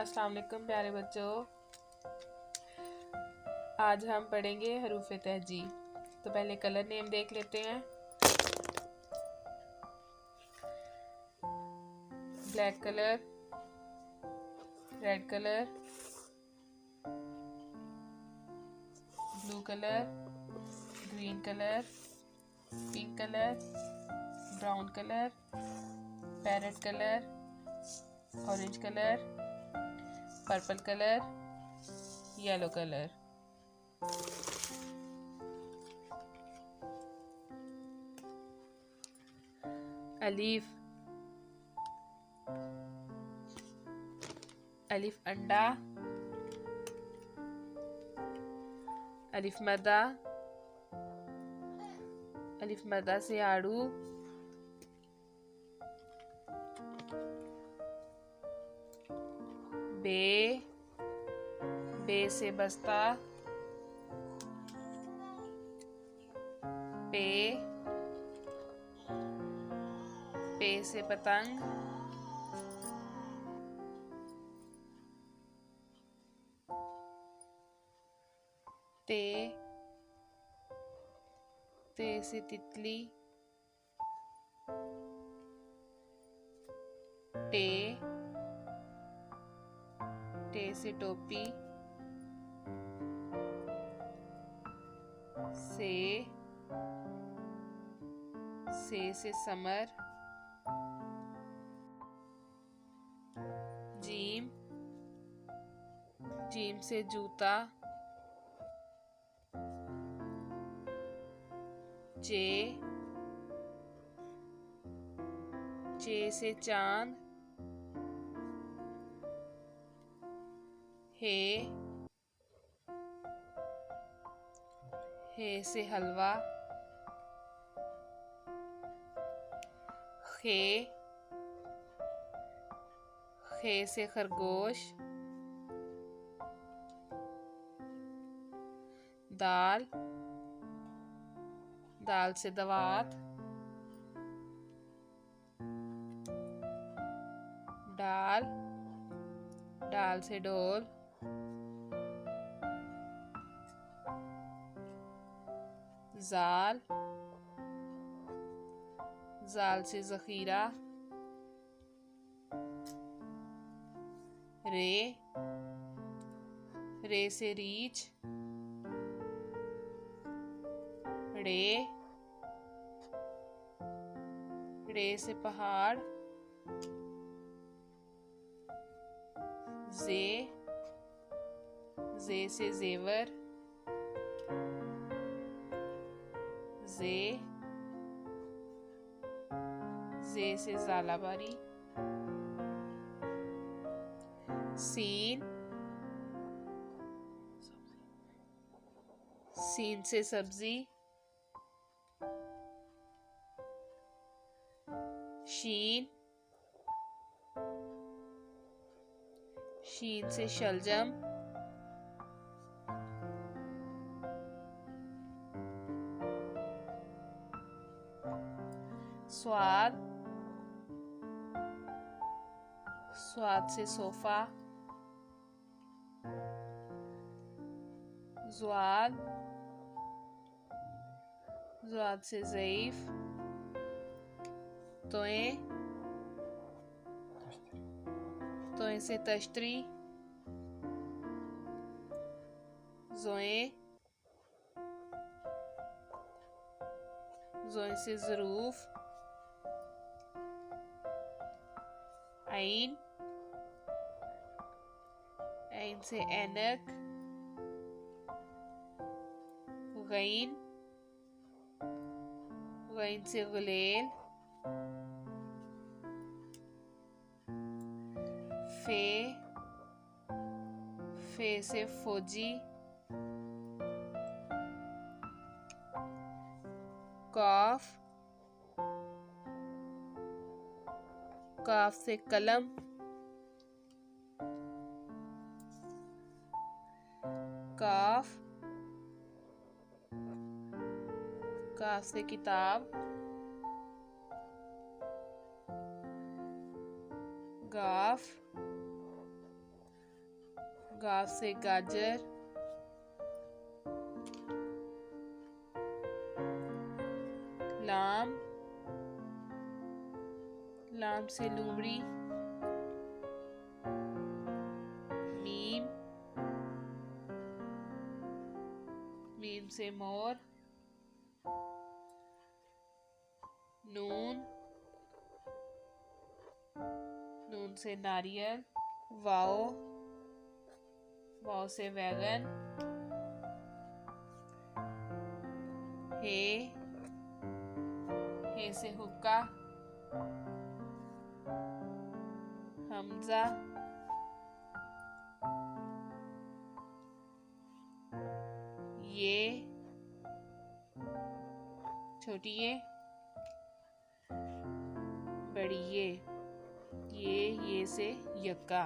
अस्सलाम वालेकुम प्यारे बच्चों। आज हम पढ़ेंगे हरूफ तहजीब। तो पहले कलर नेम देख लेते हैं। Black colour, red colour, blue colour, green colour, pink colour, brown colour, parrot colour, orange colour, purple colour, yellow colour. Alif, अलिफ अंडा, अलिफ मदा से आड़ू, बे से बस्ता, पे से पतंग, ते से तितली, टे से टोपी, से समर, जीम से जूता, चे से चांद, हे से हलवा, खे से खरगोश, दाल से दवात, डाल से डोल, जाल से जखीरा, रे से रीछ, रे से पहाड़, जे से जेवर, जे से जालाबारी, सीन से सब्जी, शीन से शलजम, स्वाद से सोफा, ज़्वाद से ज़ईफ, तोए से तश्तरी, ज़ोए से ज़रूफ, ऐन से ऐनक, गैन से गुलेल, फे से फौजी, काफ से कलम, काफ से किताब, गाफ गाफ से गाजर, लाम, लाम से लूमड़ी, मीम, मीम से मोर, नून, नून से नारियल, वाओ, वाओ से वैगन, हे से हुक्का, हमजा, ये, छोटी बड़ी ये से यक्का।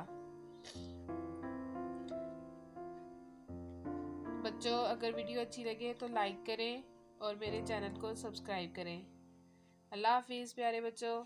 बच्चों, अगर वीडियो अच्छी लगे तो लाइक करें और मेरे चैनल को सब्सक्राइब करें। अल्लाह हाफिज़ प्यारे बच्चों।